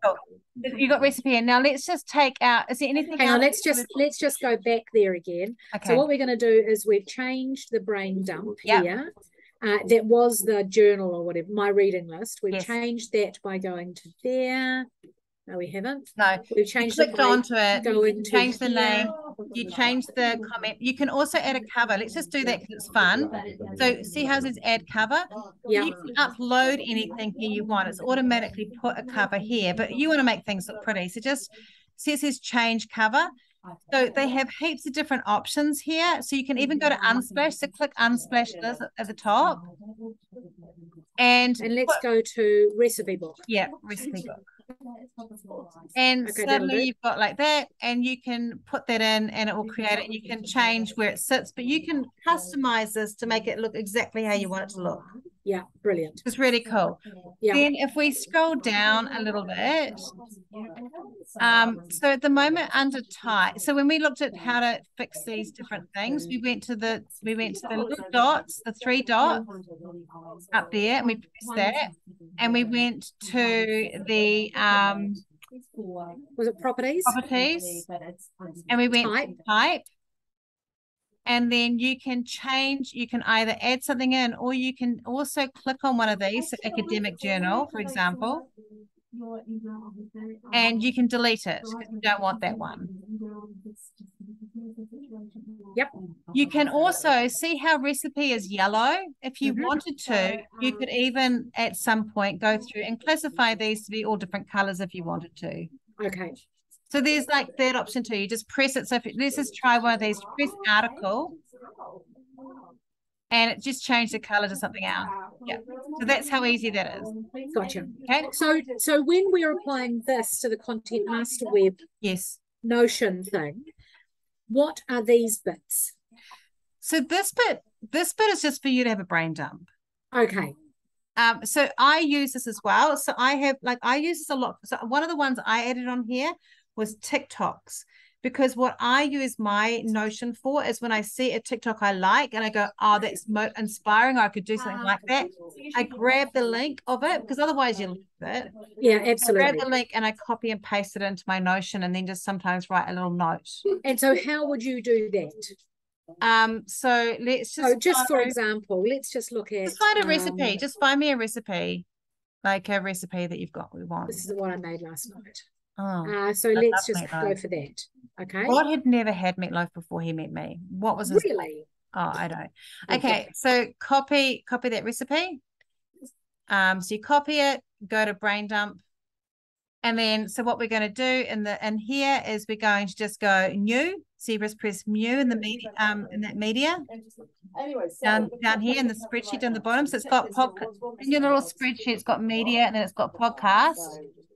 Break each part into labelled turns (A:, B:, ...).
A: Cool. You got recipe in. Now let's just take out, is there anything
B: Hang
A: else?
B: on, let's just go back there again.
A: Okay.
B: So what we're going to do is we've changed the brain dump
A: Yep.
B: here. That was the journal or whatever, my reading list. We've
A: Yes.
B: changed that by going to there. No, we haven't.
A: No.
B: We've changed
A: you clicked onto it,
B: going to
A: change the
B: here.
A: name, you change the comment. You can also add a cover. Let's just do that because it's fun. So see how it says add cover?
B: Yeah.
A: You can upload anything here you want. It's automatically put a cover here, but you want to make things look pretty. So just see it says change cover. So they have heaps of different options here. So you can even go to Unsplash. So click Unsplash at the top. And
B: let's go to recipe book.
A: Yeah, recipe book. And okay, suddenly you've got like that, and you can put that in and it will create it. You can change where it sits, but you can customize this to make it look exactly how you want it to look.
B: Yeah, brilliant.
A: It's really cool. Yeah. Then if we scroll down a little bit, so at the moment under type, so when we looked at how to fix these different things, we went to the little dots, the 3 dots up there, and we pressed that, and we went to the
B: was it properties,
A: and we went to type. And then you can change, you can either add something in, or you can also click on one of these, so academic journal, for example, and you can delete it because you don't want that one.
B: Yep.
A: You can also see how recipe is yellow. If you wanted to, you could even at some point go through and classify these to be all different colors if you wanted to.
B: Okay.
A: So there's like that option too. You just press it. So let's just try one of these. Press article, and it just changed the color to something else. Yeah. So that's how easy that is.
B: Gotcha.
A: Okay.
B: So when we're applying this to the Content Master Web Notion thing, what are these bits?
A: So this bit is just for you to have a brain dump.
B: Okay.
A: So I use this as well. So I use this a lot. So one of the ones I added on here was TikToks, because what I use my Notion for is when I see a TikTok I like and I go, oh, that's inspiring, or I could do something like that. I grab the link of it, because otherwise you lose it. Yeah, absolutely. I grab the link and I copy and paste it into my Notion, and then just sometimes write a little note.
B: And so how would you do that?
A: So let's just
B: for example, let's just look at,
A: just find a recipe. Just find me a recipe, like a recipe that you've got. We want.
B: This is what I made last night.
A: Oh,
B: so let's just go for that. Okay.
A: Rod had never had meatloaf before he met me. What was his
B: really?
A: Oh, I don't. Okay, so copy that recipe. So you copy it, go to brain dump, and then so what we're going to do in here is we're going to just go new. So you just press new in the media, in that media. Down here in the spreadsheet down the bottom. So it's got podcast in your little spreadsheet. It's got media, and then it's got podcast.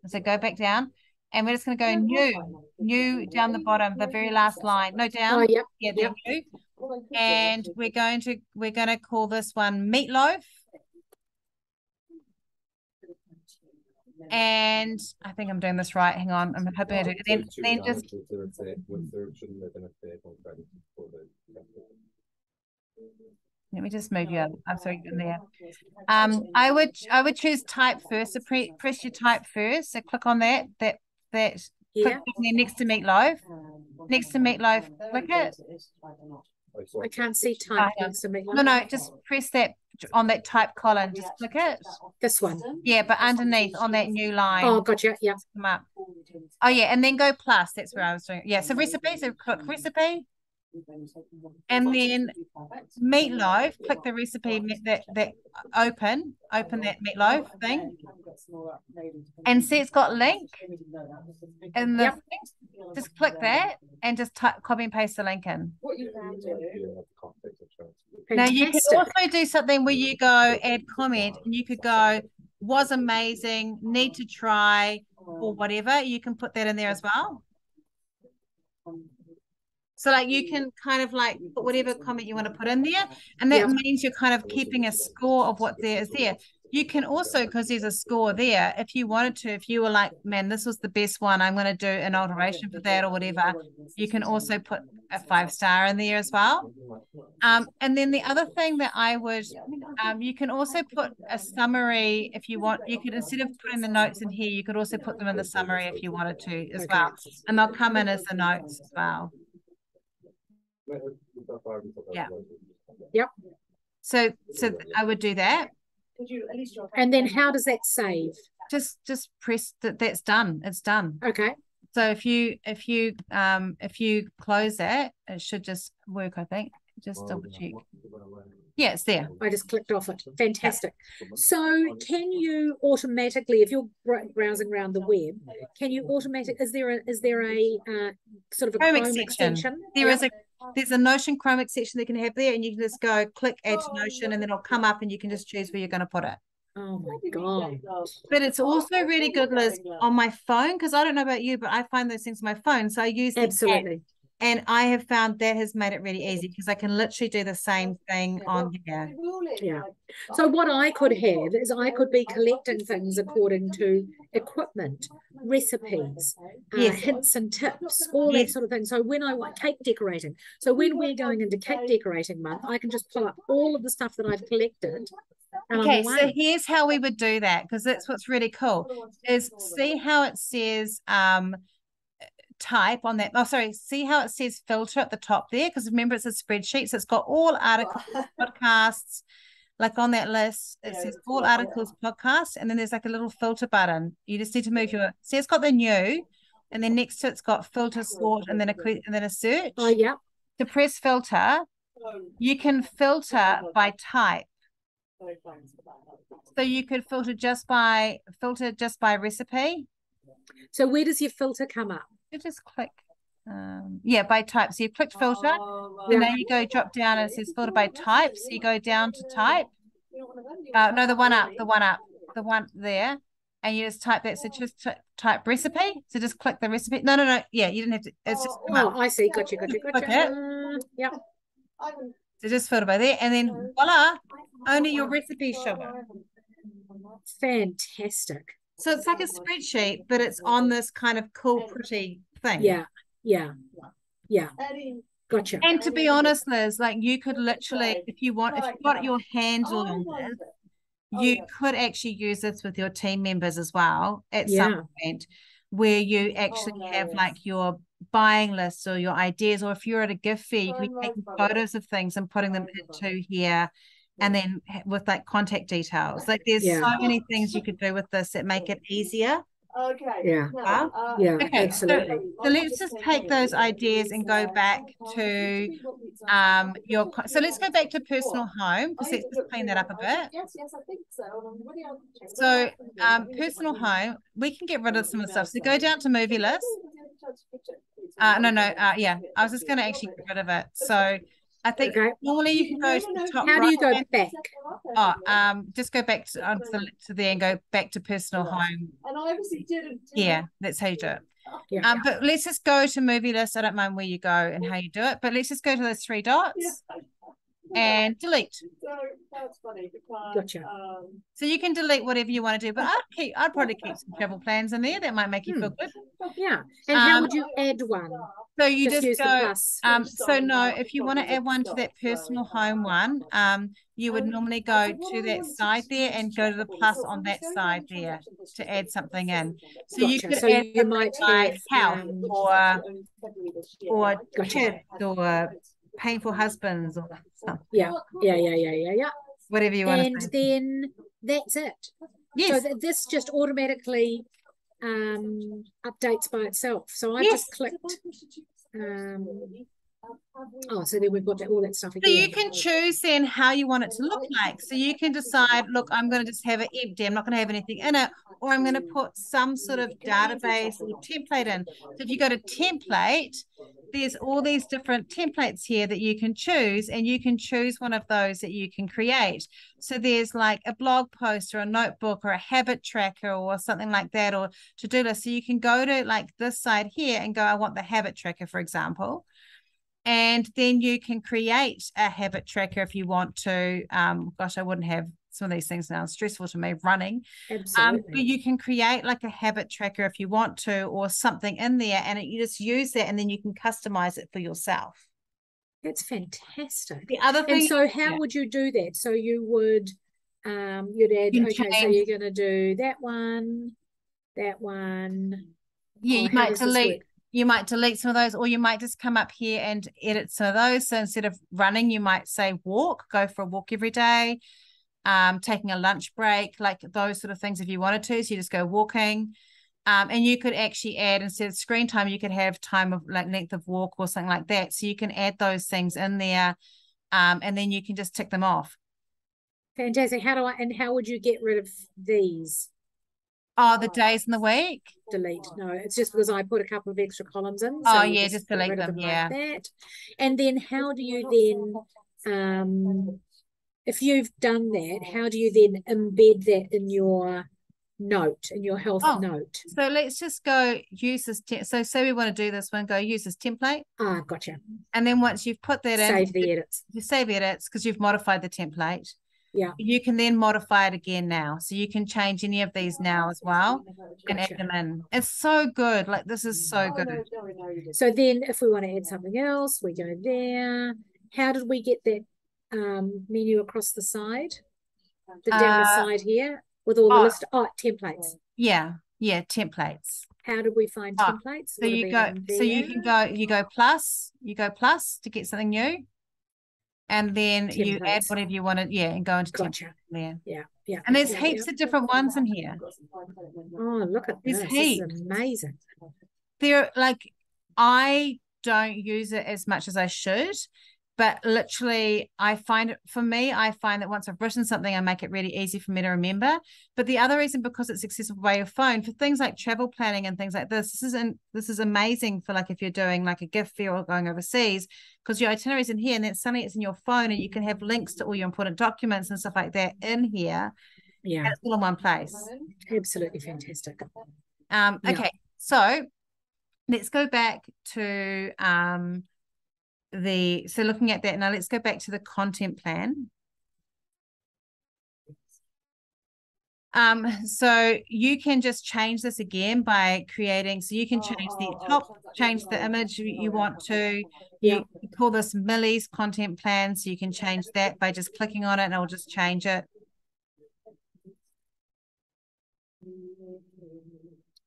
A: So go back down. And we're just going to go new down the bottom, the very last line. No, down.
B: Oh, yep.
A: Yeah, there you go. And we're going to call this one meatloaf. And I think I'm doing this right. Hang on, I'm hoping I do. Then just. Let me just move you up. I'm sorry, there. I would choose type first. So press your type first. So click on that. Click there next to meatloaf. Next to meatloaf, click it.
B: I can't see type next to meatloaf.
A: No, just press that on that type column. Just click it.
B: This one.
A: Yeah, but underneath on that new line.
B: Oh, gotcha. Yeah.
A: Come up. Oh yeah, and then go plus. That's where I was doing. Yeah, so recipe. So click recipe. And then meatloaf, click the recipe that open that meatloaf thing, and see it's got link in the just click that and just copy and paste the link in. Now you can also do something where you go add comment, and you could go was amazing, need to try, or whatever. You can put that in there as well. So like you can kind of like put whatever comment you want to put in there, and that means you're kind of keeping a score of what there is there. you can also, because there's a score there, if you wanted to, if you were like, man, this was the best one, I'm going to do an alteration for that or whatever, you can also put a 5-star in there as well. And then the other thing that I would, you can also put a summary if you want. You could, instead of putting the notes in here, you could also put them in the summary if you wanted to as well. And they'll come in as the notes as well. Yeah.
B: Yep.
A: So I would do that.
B: And then how does that save?
A: Just press that. That's done. It's done.
B: Okay.
A: So if you close that, it should just work, I think. Just double check. Yeah, it's there.
B: I just clicked off it. Fantastic. Yeah. So can you automatically, if you're browsing around the web, can you automatically, is there a sort of a Chrome extension?
A: There's a Notion Chrome extension that you can have there, and you can just go click add to Notion, and then it'll come up and you can just choose where you're going to put it.
B: Oh my God.
A: But it's also really good, Liz, on my phone, because I don't know about you, but I find those things on my phone. So I use the
B: absolutely
A: app, and I have found that has made it really easy because I can literally do the same thing on here.
B: Yeah. So what I could have is I could be collecting things according to equipment, recipes, hints and tips, all that sort of thing. So when I want cake decorating, so when we're going into cake decorating month, I can just pull up all of the stuff that I've collected.
A: Okay, so here's how we would do that, because that's what's really cool, is see how it says type on that. Oh, sorry, see how it says filter at the top there, because remember it's a spreadsheet, so it's got all articles, podcasts, like on that list it says all articles, podcasts, and then there's like a little filter button. You just need to move your, see, it's got the new, and then next to it's got filter, sort, and then a search.
B: Oh yeah.
A: To press filter, you can filter by type. So you could filter just by recipe.
B: So where does your filter come up?
A: You just click by type. So you clicked filter, and now you go drop down and it says filter by type. So you go down to type. No, the one there, and you just type that. So just type recipe. So just click the recipe. No. Yeah, you didn't have to. It's just
B: I see. Gotcha. Yep.
A: So just filter by there, and then voila, only your recipe show up.
B: Fantastic.
A: So it's like a spreadsheet, but it's on this kind of cool, pretty thing.
B: Yeah. Gotcha.
A: And to be honest, Liz, like you could literally, if you got your hands on this, you could actually use this with your team members as well at some point, where you actually have like your buying lists or your ideas, or if you're at a gift fair, you can be taking photos of things and putting them into here, and then with like contact details. Like there's so many things you could do with this that make it easier.
B: Okay. Okay, absolutely.
A: So let's just take those ideas and go back to so let's go back to personal home, because let's just clean that up a bit.
C: Yes, I think so.
A: So personal home, we can get rid of some of the stuff. So go down to movie list. I was just going to actually get rid of it. So I think normally you can go to the top.
B: How do you go back?
A: Just go back to there and go back to personal home.
C: And I obviously didn't.
A: Yeah, that's how you do it. But let's just go to movie list. I don't mind where you go and how you do it, but let's just go to those 3 dots and delete.
C: So that's funny because
B: gotcha.
A: So you can delete whatever you want to do, but I'd probably keep some travel plans in there. That might make you feel good.
B: Yeah. And how would you add one?
A: So you just go so no, if you want to add one to that personal home one, you would normally go to that side there and go to the plus on that side there to add something in. So you could add
B: you might
A: like health or kids or painful husbands or something.
B: Yeah.
A: Whatever you want.
B: And then that's it.
A: Yes.
B: So this just automatically updates by itself. So I just clicked. So then we've got all that stuff again.
A: So you can choose then how you want it to look like. So you can decide, look, I'm going to just have it empty. I'm not going to have anything in it, or I'm going to put some sort of database or template in. So if you go to template, there's all these different templates here that you can choose, and you can choose one of those that you can create. So there's like a blog post or a notebook or a habit tracker or something like that, or to-do list. So you can go to like this side here and go, I want the habit tracker, for example. And then you can create a habit tracker if you want to. Gosh, I wouldn't have some of these things now stressful to me, running.
B: Absolutely.
A: But you can create like a habit tracker if you want to, or something in there, and you just use that, and then you can customize it for yourself.
B: That's fantastic.
A: The other thing,
B: and so how would you do that? So you would, you'd add,
A: you
B: okay, so you're going to do that one.
A: Yeah,
B: Oh,
A: you
B: how
A: might
B: does this work?
A: delete. You might delete some of those, or you might just come up here and edit some of those. So instead of running, you might say walk, go for a walk every day, taking a lunch break, like those sort of things if you wanted to. So you just go walking. And you could actually add, instead of screen time, you could have time of like length of walk or something like that. So you can add those things in there, and then you can just tick them off.
B: Fantastic. How would you get rid of these?
A: Oh, the days in the week?
B: Delete. No, it's just because I put a couple of extra columns in.
A: So
B: Oh,
A: yeah, just delete them. Yeah.
B: Like that. And then how do you then, if you've done that, how do you then embed that in your note, in your health note?
A: So let's just go use this. So say we want to do this one, go use this template.
B: Ah, gotcha.
A: And then once you've put that in,
B: save the edits.
A: You save edits because you've modified the template.
B: Yeah.
A: You can then modify it again now. So you can change any of these now as well and add them in. It's so good. Like this is so good.
B: So then if we want to add something else, we go there. How did we get that menu across the side? Down the side here with all the list templates.
A: Yeah, templates.
B: How did we find templates?
A: So you go plus to get something new. And then templates. You add whatever you want to, and go into templates there.
B: Yeah.
A: And there's heaps of different ones in here.
B: Oh, look at this. This is amazing.
A: They're like, I don't use it as much as I should, but literally I find that once I've written something, I make it really easy for me to remember. But the other reason, because it's accessible by your phone, for things like travel planning and things like this is amazing for like if you're doing like a gift fair or going overseas, because your itinerary is in here and then suddenly it's in your phone and you can have links to all your important documents and stuff like that in here.
B: Yeah.
A: And it's all in one place.
B: Absolutely fantastic.
A: Okay, so let's go back to so looking at that now, let's go back to the content plan. So you can just change this again by creating, so you can change the top, change the image you want to. You call this millys content plan, so you can change that by just clicking on it and it'll just change it.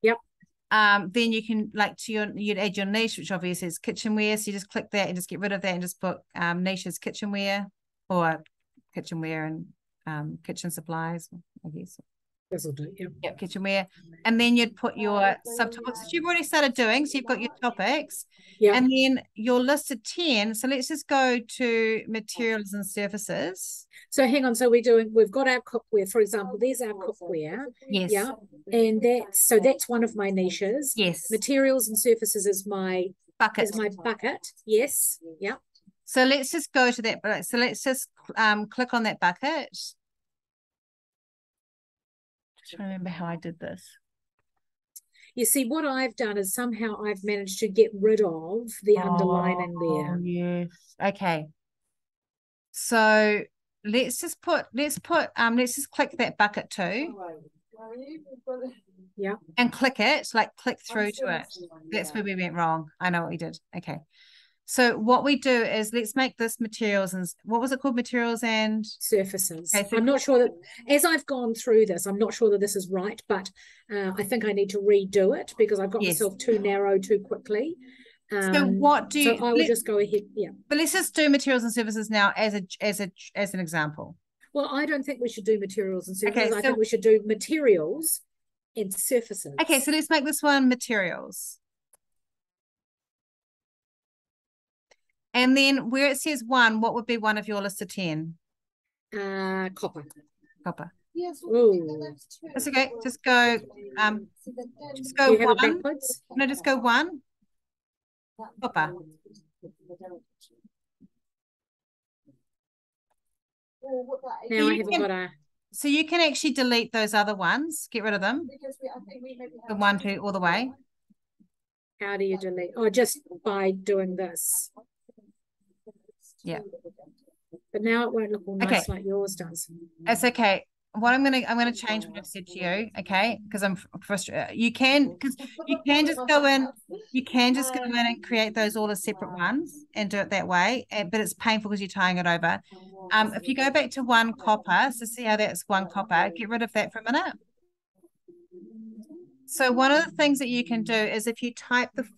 B: Yep.
A: Then you can you'd add your niche, which obviously is kitchenware. So you just click that and just get rid of that and just put niches kitchenware or kitchenware and kitchen supplies, I guess.
B: This will do.
A: Yep, kitchenware. And then you'd put your subtopics that you've already started doing. So you've got your topics. Yeah. And then your list of 10. So let's just go to materials and surfaces.
B: So hang on. So we've got our cookware, for example. There's our cookware.
A: Yes.
B: Yeah. And that's one of my niches.
A: Yes.
B: Materials and surfaces is my bucket. Yes. Yeah.
A: So let's just go to that. So let's just click on that bucket. Just remember how I did this.
B: You see, what I've done is somehow I've managed to get rid of the underlining there.
A: Yes. Okay. So let's just click that bucket too.
B: Yeah.
A: And click it, click through to it. That's where we went wrong. I know what we did. Okay. So what we do is let's make this materials and what was it called? Materials and
B: surfaces. Okay, so I'm not sure that as I've gone through this, I'm not sure that this is right, but I think I need to redo it because I've got myself too narrow too quickly.
A: So what do you?
B: So I will just go ahead. Yeah.
A: But let's just do materials and surfaces now as an example.
B: Well, I don't think we should do materials and surfaces. Okay, I think we should do materials and surfaces.
A: Okay, so let's make this one materials. And then where it says 1, what would be one of your list of 10?
B: Copper.
A: Copper.
C: Yes.
A: That's okay. Just go. Just go 1. No, just go 1. Copper.
B: Now I haven't got a.
A: So you can actually delete those other ones. Get rid of them. The 1, 2, all the way.
B: How do you delete? Oh, just by doing this.
A: Yeah.
B: But now it won't look all nice like yours does.
A: It's okay. What I'm gonna change what I've said to you, okay? Because I'm frustrated. You can just go in. You can just go in and create those all as separate ones and do it that way. But it's painful because you're tying it over. If you go back to one copper, so see how that's one copper. Get rid of that for a minute. So one of the things that you can do is if you type the /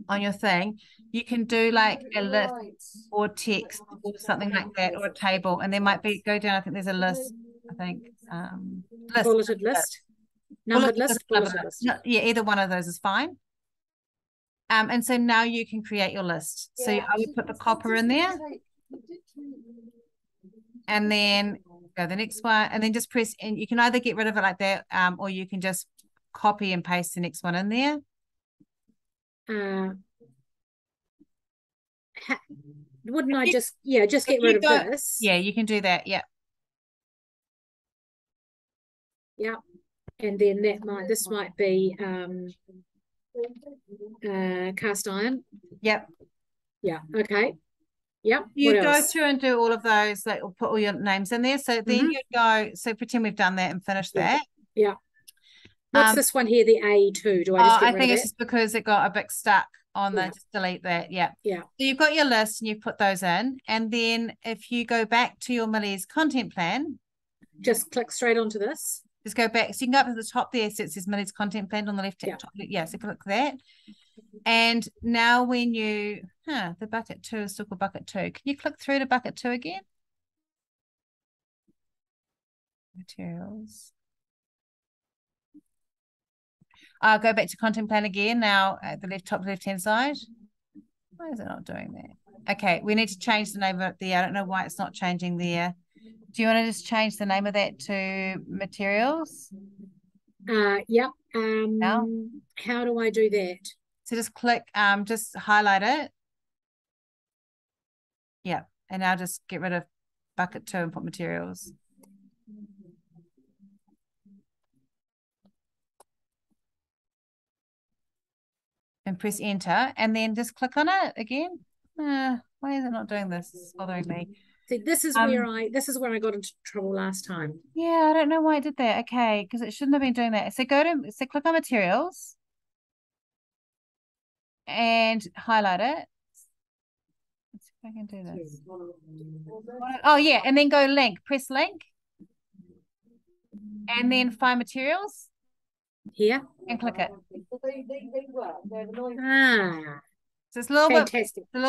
A: on your thing, you can do like a list or text or something like that, or a table, and there might be go down. I think there's a list. I think list,
B: bulleted list, numbered list, bulleted list.
A: No, yeah, either one of those is fine. And so now you can create your list. So I would put the copper in there, and then go the next one, and then just press. And you can either get rid of it like that, or you can just copy and paste the next one in there.
B: Wouldn't I just get rid of this?
A: Yeah, you can do that. Yeah.
B: Yeah. And then this might be cast iron.
A: Yep.
B: Yeah. Okay. Yep.
A: You go through and do all of those, like put all your names in there. So then you go, so pretend we've done that and finished that.
B: Yeah. What's this one here, the A2? Do I just get rid of it? I think
A: it's just because it got a bit stuck on the, just delete that. Yeah.
B: Yeah.
A: So you've got your list and you've put those in. And then if you go back to your millys content plan.
B: Just click straight onto this.
A: Just go back. So you can go up to the top there. So it says millys content plan on the left top. Yeah. So click that. And now when you, the bucket 2 is still called bucket 2. Can you click through to bucket 2 again? Materials. I'll go back to content plan again now at the top left-hand side. Why is it not doing that? Okay, we need to change the name of it there. I don't know why it's not changing there. Do you want to just change the name of that to materials?
B: Yep. Now? How do I do that?
A: So just click, just highlight it. Yeah, and now just get rid of bucket 2 and put materials. And press enter, and then just click on it again. Why is it not doing this? It's bothering me.
B: See, this is where I got into trouble last time.
A: Yeah, I don't know why it did that. Okay, because it shouldn't have been doing that. So click on materials and highlight it. Let's see if I can do this. Oh yeah, and then go link. Press link, and then find materials.
B: Here.
A: And click it. So it's a little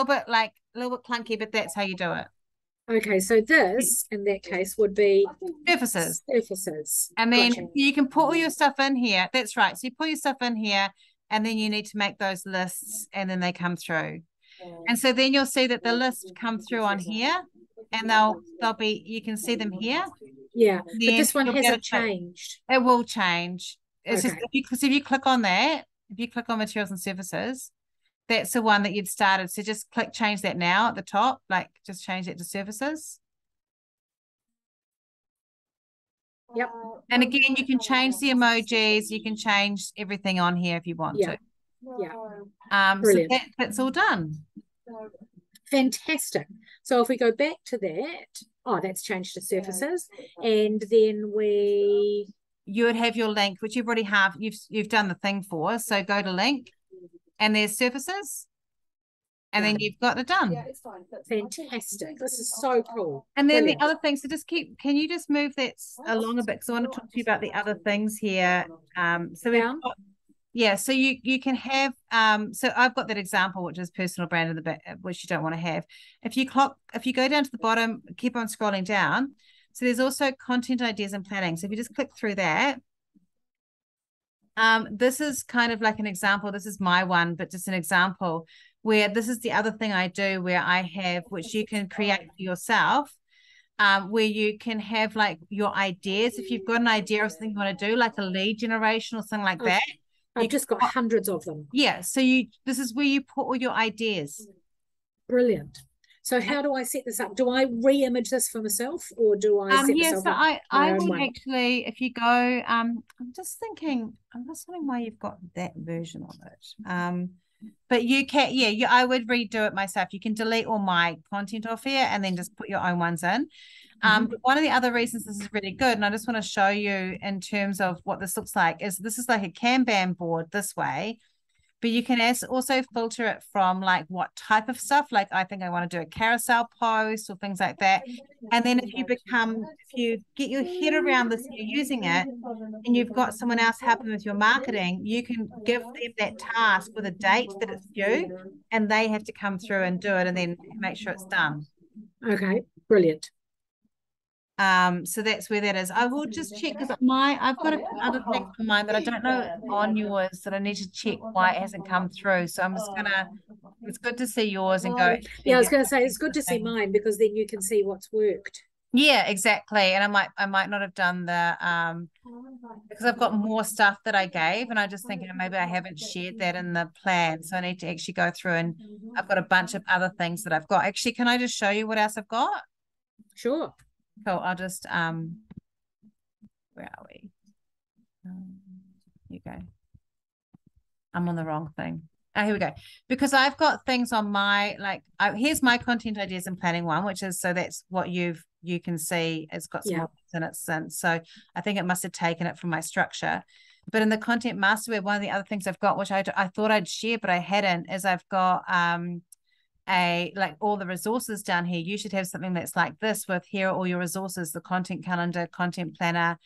A: bit clunky, but that's how you do it.
B: Okay, so this in that case would be
A: surfaces. And then
B: gotcha.
A: You can put all your stuff in here. That's right. So you put your stuff in here, and then you need to make those lists, and then they come through. And so then you'll see that the lists come through on here, and they'll be, you can see them here.
B: Yeah, but this one hasn't changed.
A: It will change. It's
B: okay.
A: Just if you click on that, if you click on materials and surfaces, that's the one that you'd started. So just click change that now at the top, like just change it to surfaces.
B: Yep.
A: And again, you can change the emojis, you can change everything on here if you want to.
B: Yeah.
A: Brilliant. So that's all done.
B: Fantastic. So if we go back to that, that's changed to surfaces, and then you
A: would have your link, which you've already have. You've done the thing for. So go to link, and there's surfaces, and then you've got it done.
C: Yeah, it's fine.
B: Fantastic. This is so cool.
A: And then the other thing. So just can you just move that along a bit? Because I want to talk to you about the other things here. So we've got, so you can have. So I've got that example, which is personal brand in the back, which you don't want to have. If you go down to the bottom, keep on scrolling down. So there's also content ideas and planning. So if you just click through that, this is kind of like an example. This is my one, but just an example where this is the other thing I do where I have, which you can create for yourself, where you can have like your ideas. If you've got an idea of something you want to do, like a lead generation or something like that.
B: I've just got hundreds of them.
A: Yeah. So this is where you put all your ideas.
B: Brilliant. So how do I set this up? Do I re-image this for myself, or do I set myself up?
A: I would actually, if you go, I'm just wondering why you've got that version of it. But you can, yeah, I would redo it myself. You can delete all my content off here and then just put your own ones in. But one of the other reasons this is really good, and I just want to show you in terms of what this looks like, is this is like a Kanban board this way, but you can also filter it from like what type of stuff. Like I think I want to do a carousel post or things like that. And then if you get your head around this and you're using it, and you've got someone else helping with your marketing, you can give them that task with a date that it's due, and they have to come through and do it and then make sure it's done.
B: Okay, brilliant.
A: So that's where that is. I will just check because I've got a few other things on mine, but I don't know on yours that I need to check why it hasn't come through. So I'm just gonna. It's good to see yours and go.
B: Yeah, I was going to say it's good to see mine because then you can see what's worked.
A: Yeah, exactly. And I might not have done the because I've got more stuff that I gave, and I just thinking maybe I haven't shared that in the plan. So I need to actually go through, and I've got a bunch of other things that I've got. Actually, can I just show you what else I've got?
B: Sure.
A: Cool. I'll just where are we? Here you go. I'm on the wrong thing. Oh, here we go. Because I've got things on my here's my content ideas and planning one, which is so that's what you can see. It's got some more in it since. So I think it must have taken it from my structure. But in the content master web, one of the other things I've got, which I thought I'd share, but I hadn't, is I've got like all the resources down here. You should have something that's like this with here are all your resources, the content calendar, content planner,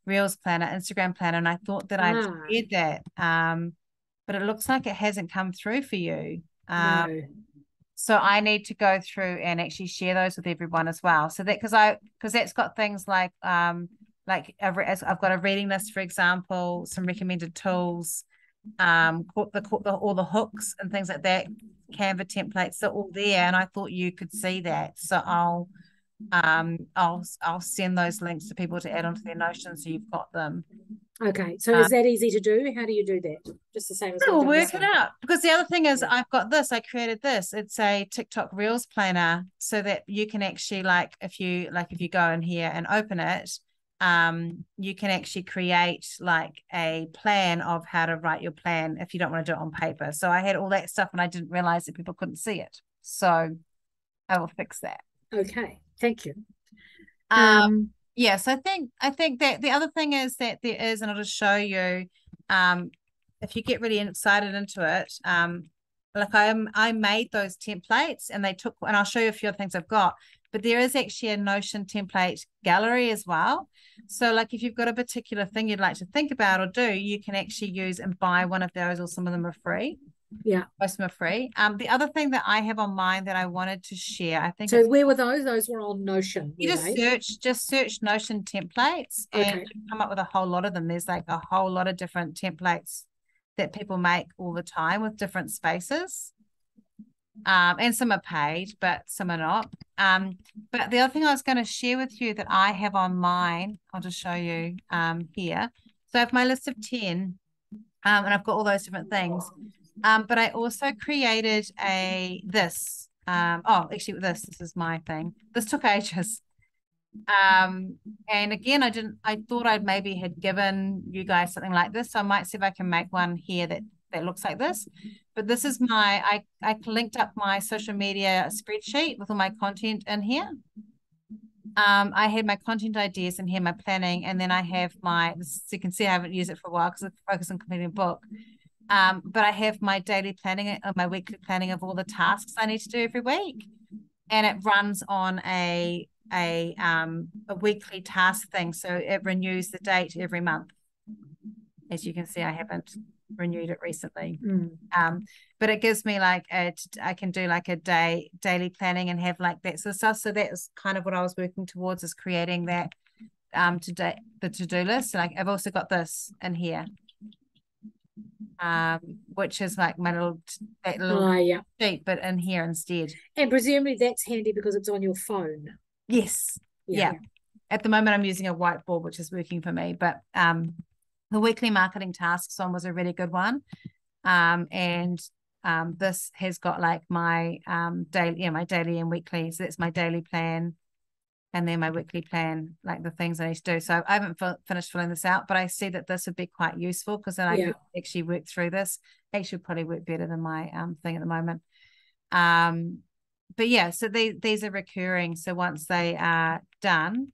A: reels planner, Instagram planner. And I thought that I'd shared that. But it looks like it hasn't come through for you.
B: No.
A: So I need to go through and actually share those with everyone as well. So that because that's got things like I've got a reading list, for example, some recommended tools, all the hooks and things like that, Canva templates are all there, and I thought you could see that. So I'll send those links to people to add onto their Notion so you've got them.
B: Okay, so is that easy to do? How do you do that? Just the same as
A: we'll work it out. Because the other thing is I've got this, I created this. It's a TikTok Reels planner so that you can actually if you go in here and open it, you can actually create like a plan of how to write your plan if you don't want to do it on paper. So I had all that stuff and I didn't realize that people couldn't see it. So I will fix that.
B: Okay, thank you.
A: Yes, I think that the other thing is that there is, and I'll just show you, if you get really excited into it, like I made those templates and and I'll show you a few other things I've got, but there is actually a Notion template gallery as well. So like if you've got a particular thing you'd like to think about or do, you can actually use and buy one of those, or some of them are free.
B: Yeah.
A: Most of them are free. The other thing that I have on mine that I wanted to share, I think.
B: So where were those? Those were on Notion.
A: You just search Notion templates and come up with a whole lot of them. There's like a whole lot of different templates that people make all the time with different spaces. And some are paid, but some are not. But the other thing I was going to share with you that I have on mine, I'll just show you here. So I have my list of 10, and I've got all those different things. But I also created this. Actually, this is my thing. This took ages. And again, I thought I'd maybe had given you guys something like this. So I might see if I can make one here that looks like this. But this is I linked up my social media spreadsheet with all my content in here. I had my content ideas in here, my planning, and then I have so you can see I haven't used it for a while because I focus on completing a book. But I have my daily planning, my weekly planning of all the tasks I need to do every week, and it runs on a weekly task thing, so it renews the date every month. As you can see, I haven't renewed it recently. But it gives me I can do like a daily planning and have like that sort of stuff. So that's kind of what I was working towards, is creating that today, the to-do list. Like I've also got this in here. Which is like my little sheet, but in here instead.
B: And presumably that's handy because it's on your phone.
A: Yes. Yeah. At the moment I'm using a whiteboard, which is working for me, but the weekly marketing tasks one was a really good one. And this has got like my daily and weekly. So that's my daily plan. and then my weekly plan, like the things I need to do. So I haven't finished filling this out, but I see that this would be quite useful because then I could actually work through this. Actually probably work better than my thing at the moment. But yeah, so these are recurring. So once they are done,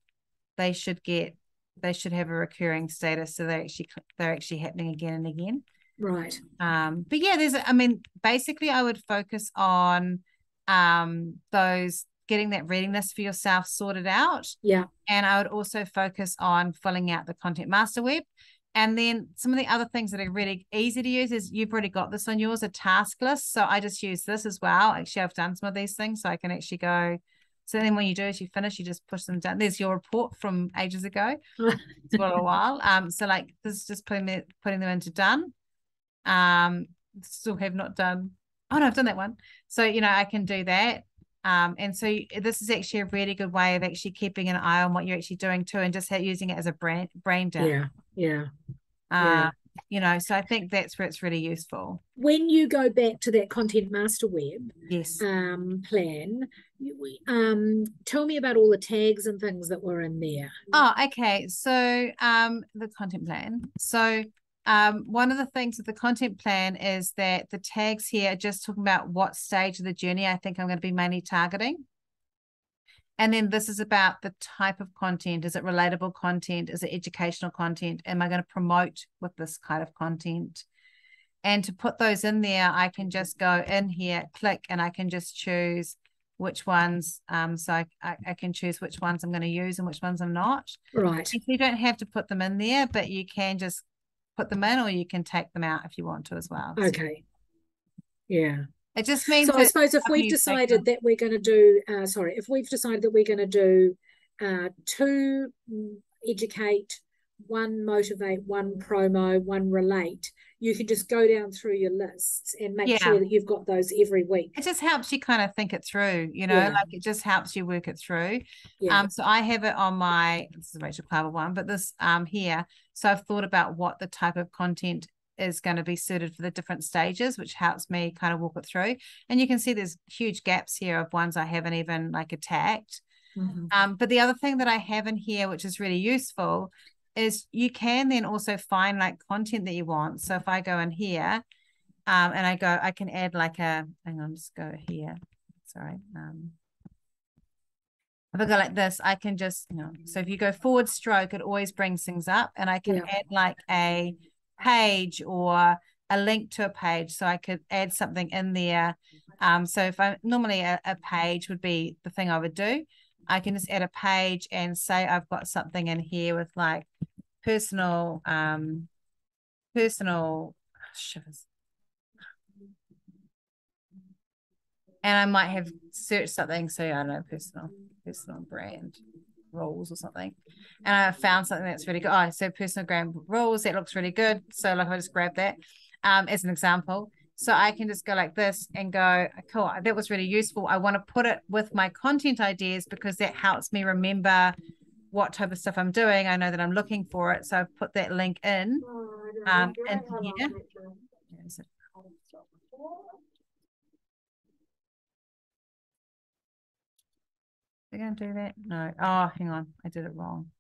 A: they should have a recurring status. So they're actually happening again and again.
B: Right.
A: But yeah, basically I would focus on those getting that readiness for yourself sorted out.
B: Yeah.
A: And I would also focus on filling out the content master web. And then some of the other things that are really easy to use is you've already got this on yours, a task list. So I just use this as well. Actually, I've done some of these things, so I can actually go. So then when you do, as you finish, you just push them down. There's your report from ages ago. It's been a while. So like this is just putting them into done. Still have not done. Oh no, I've done that one. So I can do that. And so this is actually a really good way of actually keeping an eye on what you're actually doing too, and just using it as a brain dump.
B: Yeah.
A: So I think that's where it's really useful.
B: When you go back to that content master web plan, tell me about all the tags and things that were in there.
A: Oh, okay. So the content plan. So one of the things with the content plan is that the tags here are just talking about what stage of the journey I think I'm going to be mainly targeting. And then this is about the type of content. Is it relatable content? Is it educational content? Am I going to promote with this kind of content? And to put those in there, I can just go in here, click, and I can just choose which ones. So I can choose which ones I'm going to use and which ones I'm not.
B: Right.
A: You don't have to put them in there, but you can just put them in, or you can take them out if you want to as well.
B: Okay. Yeah.
A: It just means.
B: So I suppose if we've decided that we're going to do, if we've decided that we're going to do 2 educate, 1 motivate, 1 promo, 1 relate, you can just go down through your lists and make sure that you've got those every week.
A: It just helps you kind of think it through, like it just helps you work it through. So I have it on this is Rachel Klaver one, but this here. So I've thought about what the type of content is going to be suited for the different stages, which helps me kind of walk it through. And you can see there's huge gaps here of ones I haven't even attacked. But the other thing that I have in here, which is really useful, is you can then also find content that you want. So if I go in here and I can add hang on, just go here. Sorry. If I go like this, I can just, so if you go forward stroke, it always brings things up, and I can add a page or a link to a page. So I could add something in there. So if I normally a page would be the thing I would do. I can just add a page and say I've got something in here with personal shivers. And I might have searched something, so I don't know, personal brand rules or something. And I found something that's really good. Oh, so personal brand rules, that looks really good. So I just grab that as an example. So I can just go like this and go, cool, that was really useful. I want to put it with my content ideas because that helps me remember what type of stuff I'm doing. I know that I'm looking for it. So I've put that link in into here. They're going to do that? No. Oh, hang on. I did it wrong.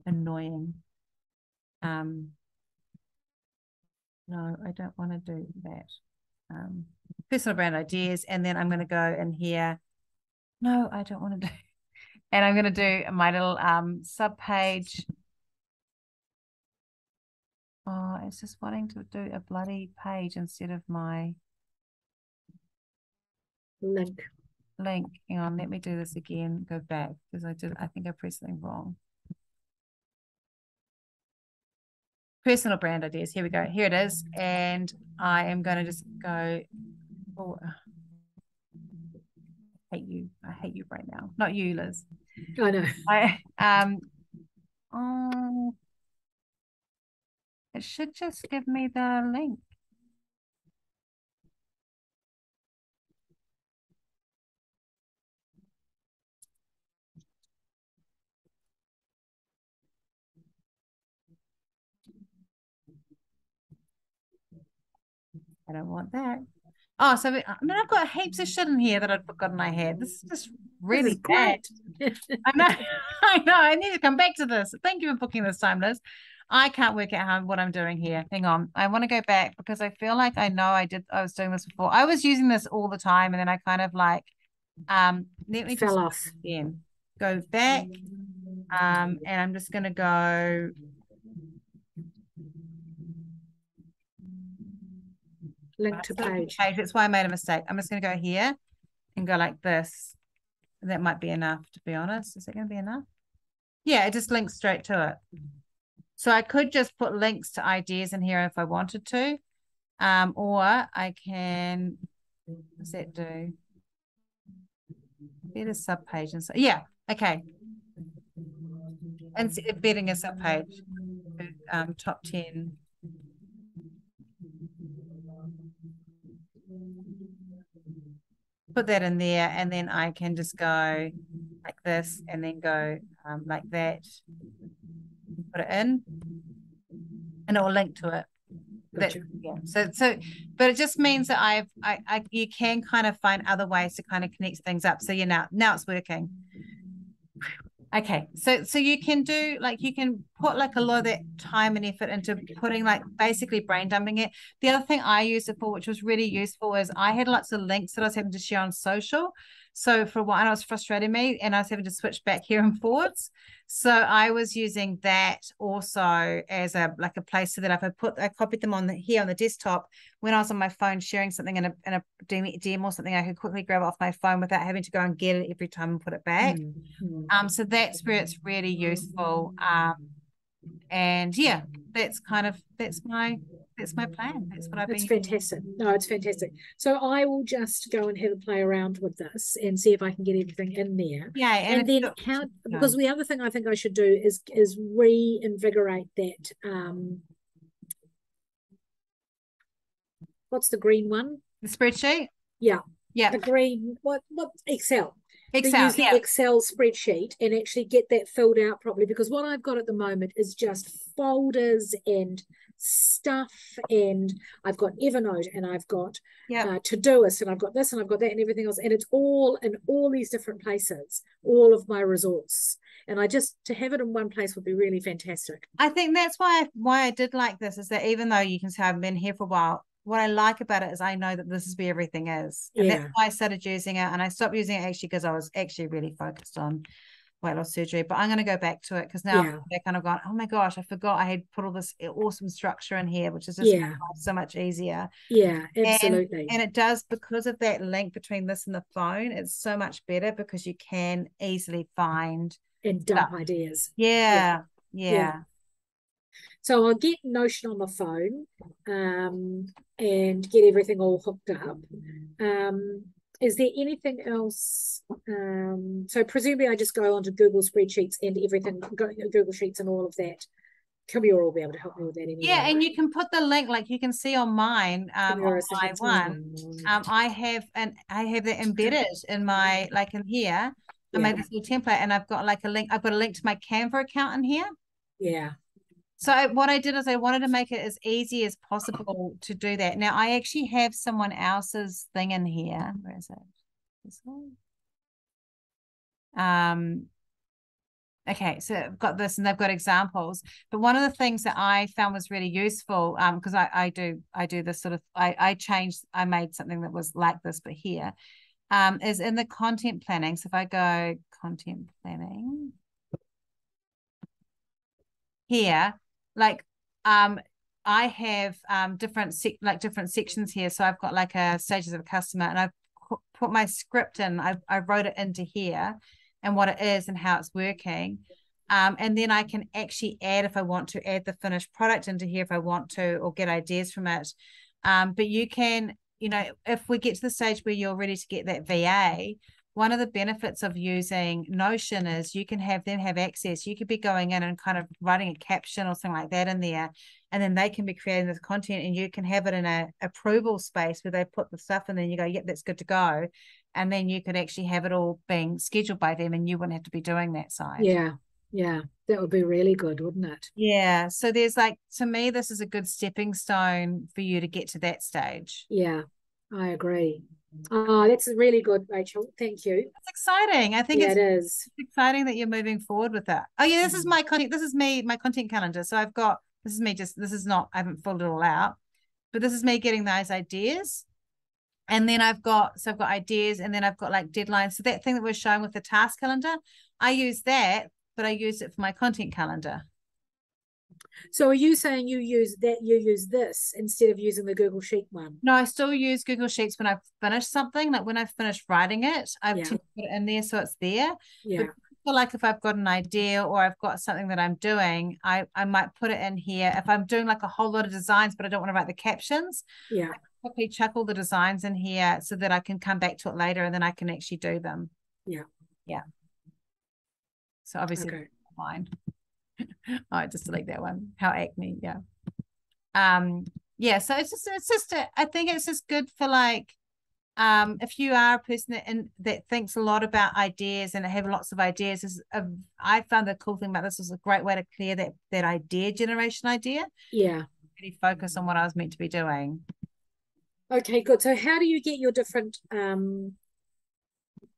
A: Annoying. No, I don't want to do that. Personal brand ideas, and then I'm going to go in here. No, I don't want to do. And I'm going to do my little sub page. Oh, it's just wanting to do a bloody page instead of my
B: link.
A: Hang on, let me do this again. Go back because I think I pressed something wrong. Personal brand ideas. Here we go. Here it is. And I am going to just go. Oh, I hate you. I hate you right now. Not you, Liz.
B: I know.
A: It should just give me the link. I don't want that. Oh, so I mean, I've got heaps of shit in here that I'd forgotten I had. This is just
B: This is
A: really bad.
B: great.
A: I know, I know. I need to come back to this. Thank you for booking this time, Liz. I can't work out what I'm doing here. Hang on. I want to go back because I feel like I know I was doing this before. I was using this all the time, and then I kind of like let me just
B: Fell off.
A: again go back. And I'm just gonna go
B: Link to page.
A: That's why I made a mistake. I'm just gonna go here and go like this. That might be enough, to be honest. Is it gonna be enough? Yeah, it just links straight to it. So I could just put links to ideas in here if I wanted to. Or I can, what does that do? Better subpage and so yeah, okay. And embedding a subpage. Top 10. Put that in there, and then I can just go like this and then go like that. Put it in, and it will link to it.
B: Gotcha.
A: Yeah. So, but it just means that you can kind of find other ways to kind of connect things up. So now it's working. Okay, so you can do like you can put like a lot of that time and effort into putting like basically brain dumping it. The other thing I used it for, which was really useful, is I had lots of links that I was having to share on social. So for a while, it was frustrating me, and I was having to switch back here and forwards. So I was using that also as a place so that if I copied them on here on the desktop, when I was on my phone sharing something in a DM or something, I could quickly grab it off my phone without having to go and get it every time and put it back. So that's where it's really useful. And yeah, that's my plan. That's what I've been.
B: That's fantastic. No, it's fantastic. So I will just go and have a play around with this and see if I can get everything in there.
A: Yeah,
B: and then because the other thing I think I should do is reinvigorate that. What's the green one?
A: The spreadsheet.
B: Yeah.
A: Yeah.
B: The green. What Excel.
A: Excel,
B: use the Excel spreadsheet and actually get that filled out properly, because what I've got at the moment is just folders and stuff, and I've got Evernote, and I've got Todoist, and I've got this and I've got that and everything else, and it's all in all these different places, all of my resource, and to have it in one place would be really fantastic.
A: I think that's why I did like this, is that even though you can say I've been here for a while, what I like about it is I know that this is where everything is. And that's why I started using it. And I stopped using it actually because I was actually really focused on weight loss surgery. But I'm going to go back to it because now I'm kind of going, oh my gosh, I forgot I had put all this awesome structure in here, which is just so much easier.
B: Yeah, absolutely.
A: And it does, because of that link between this and the phone, it's so much better because you can easily find
B: and dump ideas.
A: Yeah.
B: So I'll get Notion on my phone and get everything all hooked up. Is there anything else? So presumably I just go onto Google Spreadsheets and everything, Google Sheets and all of that. Camilla will be able to help me with that anyway.
A: Yeah, and you can put the link, like you can see on mine, on my one. I have that embedded in my, like in here. I made this little template, and I've got like a link. I've got a link to my Canva account in here.
B: Yeah.
A: So what I did is I wanted to make it as easy as possible to do that. Now I actually have someone else's thing in here. Where is it? This one. Okay, so I've got this, and they've got examples. But one of the things that I found was really useful, because I do this sort of, I made something that was like this, but here, is in the content planning. So if I go content planning here, like I have different sections here. So I've got like a stages of a customer, and I've put my script in. I wrote it into here and what it is and how it's working. And then I can actually add, if I want to, add the finished product into here if I want to, or get ideas from it. But you can, if we get to the stage where you're ready to get that VA, one of the benefits of using Notion is you can have them have access. You could be going in and kind of writing a caption or something like that in there, and then they can be creating this content, and you can have it in a approval space where they put the stuff in there and you go, yep, that's good to go. And then you could actually have it all being scheduled by them, and you wouldn't have to be doing that side.
B: Yeah, that would be really good, wouldn't it?
A: Yeah, so there's like, to me, this is a good stepping stone for you to get to that stage.
B: Yeah. I agree. Oh, that's really good, Rachel. Thank you.
A: It's exciting. I think
B: Yeah,
A: it's
B: it is.
A: exciting that you're moving forward with that. Oh yeah, this is my content. This is me, my content calendar. So I've got, this is me just, this is not, I haven't filled it all out, but this is me getting those ideas. And then I've got ideas, and then I've got like deadlines. So that thing that we're showing with the task calendar, I use that, but I use it for my content calendar.
B: So are you saying you use this instead of using the Google Sheet one?
A: No, I still use Google Sheets when I've finished something. Like when I've finished writing it, I've
B: Yeah.
A: tend to put it in there so it's there.
B: Yeah.
A: But I feel like if I've got an idea or I've got something that I'm doing, I might put it in here. If I'm doing like a whole lot of designs, but I don't want to write the captions,
B: Yeah.
A: I quickly chuck all the designs in here so that I can come back to it later and then I can actually do them.
B: Yeah.
A: Yeah. So obviously
B: Okay.
A: fine. I just delete that one. How acne, yeah. Yeah, so it's just I think it's just good for like if you are a person that thinks a lot about ideas and have lots of ideas, I found the cool thing about this was a great way to clear that idea generation idea.
B: Yeah.
A: Really focus on what I was meant to be doing.
B: Okay, good. So how do you get your different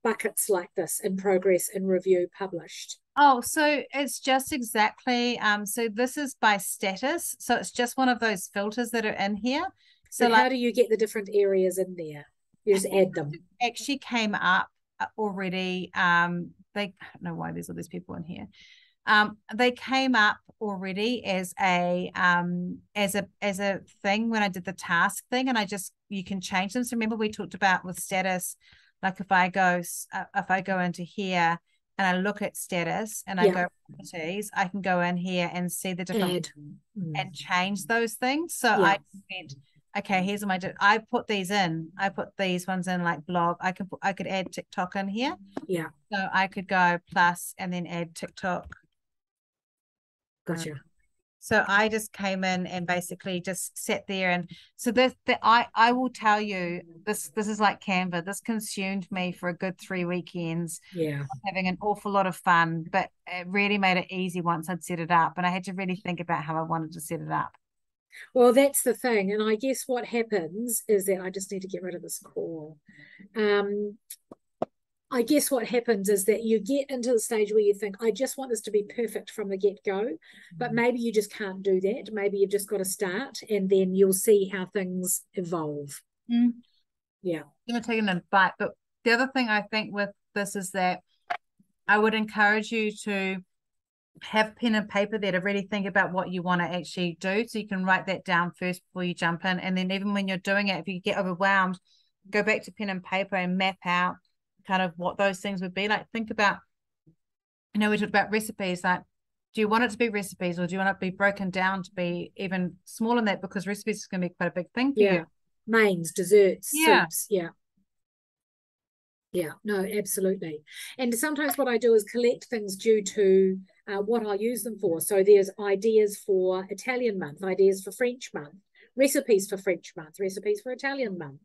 B: buckets like this in progress and review published?
A: Oh, so it's just exactly so this is by status. So it's just one of those filters that are in here. So
B: but
A: like,
B: how do you get the different areas in there? You just add them.
A: Actually came up already. They, I don't know why there's all these people in here. They came up already as a thing when I did the task thing, and you can change them. So remember we talked about with status, like if I go into here and I look at status and I go properties, I can go in here and see the different and change those things. So I went, okay, here's my I put these ones in like blog. I could add TikTok in here.
B: Yeah.
A: So I could go plus and then add TikTok.
B: Gotcha.
A: So I just came in and basically just sat there, and so I will tell you this is like Canva. This consumed me for a good 3 weekends.
B: Yeah.
A: Having an awful lot of fun, but it really made it easy once I'd set it up, and I had to really think about how I wanted to set it up.
B: Well, that's the thing. And I guess what happens is that I just need to get rid of this call. I guess what happens is that you get into the stage where you think, I just want this to be perfect from the get-go, but maybe you just can't do that. Maybe you've just got to start, and then you'll see how things evolve. Yeah.
A: I'm going to take a bite, but the other thing I think with this is that I would encourage you to have pen and paper there to really think about what you want to actually do, so you can write that down first before you jump in. And then even when you're doing it, if you get overwhelmed, go back to pen and paper and map out kind of what those things would be. Like think about, we talked about recipes, like do you want it to be recipes, or do you want it to be broken down to be even smaller than that, because recipes is going to be quite a big thing for you.
B: Mains, desserts, soups. Yeah, no, absolutely. And sometimes what I do is collect things due to what I use them for. So there's ideas for Italian month, ideas for French month, recipes for French month, recipes for Italian month.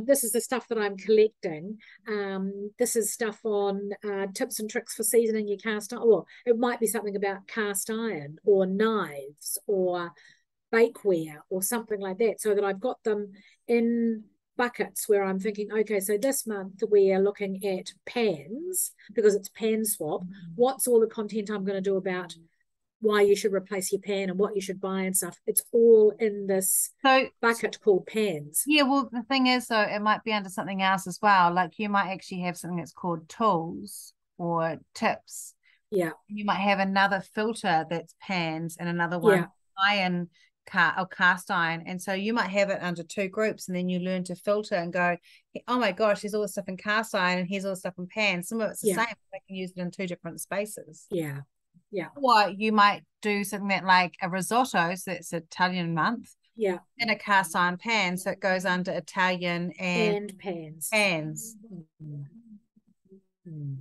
B: This is the stuff that I'm collecting. This is stuff on tips and tricks for seasoning your cast iron. Or it might be something about cast iron or knives or bakeware or something like that, so that I've got them in buckets where I'm thinking, okay, so this month we are looking at pans because it's pan swap. What's all the content I'm going to do about why you should replace your pan and what you should buy and stuff? It's all in this bucket called pans.
A: Yeah, well, the thing is, though, it might be under something else as well. Like you might actually have something that's called tools or tips.
B: Yeah.
A: You might have another filter that's pans and another one iron or cast iron. And so you might have it under 2 groups, and then you learn to filter and go, oh my gosh, there's all this stuff in cast iron and here's all the stuff in pans. Some of it's the same, but I can use it in 2 different spaces.
B: Yeah. Yeah.
A: Or you might do something that like a risotto, so that's Italian month.
B: Yeah.
A: In a cast iron pan, so it goes under Italian and
B: pans.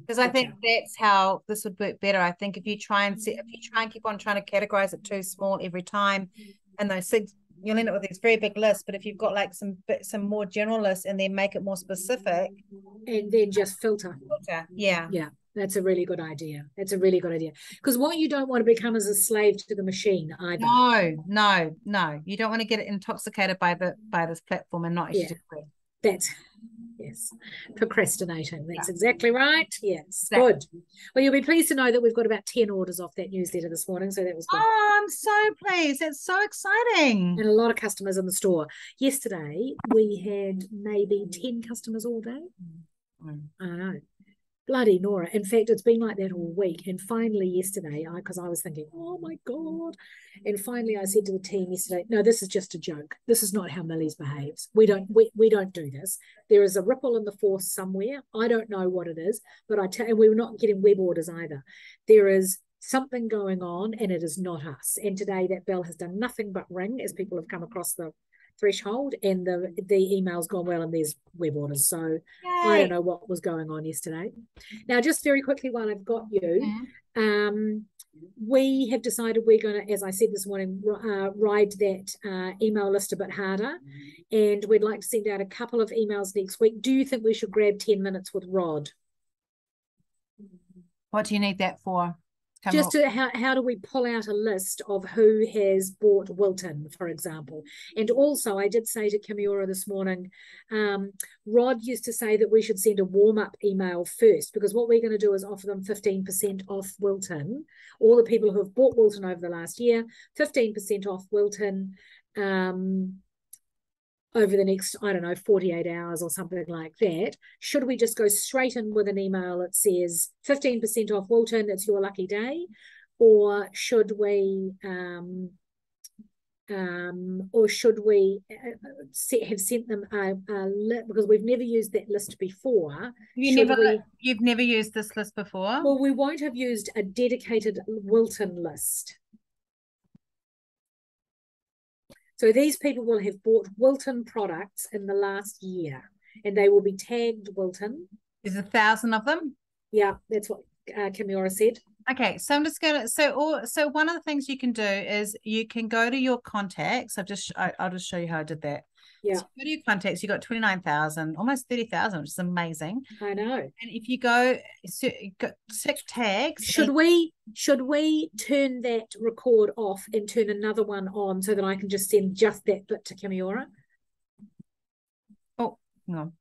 A: Because I think that's how this would work better. I think if you try and keep on trying to categorize it too small every time, and those things, you'll end up with these very big lists. But if you've got like some more general lists and then make it more specific,
B: and then just filter.
A: Yeah.
B: That's a really good idea. That's a really good idea. Because what you don't want to become is a slave to the machine either.
A: No. You don't want to get intoxicated by this platform and not actually do it.
B: That's yes. Procrastinating. That's exactly right. Yes.
A: Exactly.
B: Good. Well, you'll be pleased to know that we've got about 10 orders off that newsletter this morning. So that was good.
A: Oh, I'm so pleased. That's so exciting.
B: And a lot of customers in the store. Yesterday, we had maybe 10 customers all day. I don't know. Bloody Nora. In fact, it's been like that all week. And finally yesterday, because I was thinking, oh my God. And finally I said to the team yesterday, no, this is just a joke. This is not how Millys behaves. We don't do this. There is a ripple in the force somewhere. I don't know what it is, but and we were not getting web orders either. There is something going on and it is not us. And today that bell has done nothing but ring as people have come across the threshold, and the email's gone well and there's web orders. So yay. I don't know what was going on yesterday. Now, just very quickly while I've got you, we have decided we're going to, as I said this morning, ride that email list a bit harder, and we'd like to send out a couple of emails next week. Do you think we should grab 10 minutes with Rod?
A: What do you need that for?
B: Just how do we pull out a list of who has bought Wilton, for example? And also, I did say to Kimiura this morning, Rod used to say that we should send a warm-up email first, because what we're going to do is offer them 15% off Wilton. All the people who have bought Wilton over the last year, 15% off Wilton over the next, I don't know, 48 hours or something like that. Should we just go straight in with an email that says 15% off Wilton, it's your lucky day? Or should we have sent them a list, because we've never used that list before.
A: You've never used this list before?
B: Well, we won't have used a dedicated Wilton list. So these people will have bought Wilton products in the last year, and they will be tagged Wilton.
A: There's 1,000 of them?
B: Yeah, that's what Kimiura said.
A: Okay, so I'm just going to, so one of the things you can do is you can go to your contacts. I'll just show you how I did that.
B: Yeah.
A: So go to your contacts, you got 29,000, almost 30,000, which is amazing.
B: I know.
A: And if you go, so you've got 6 tags.
B: Should we turn that record off and turn another one on so that I can just send just that bit to Kimiura?
A: Oh, hang on.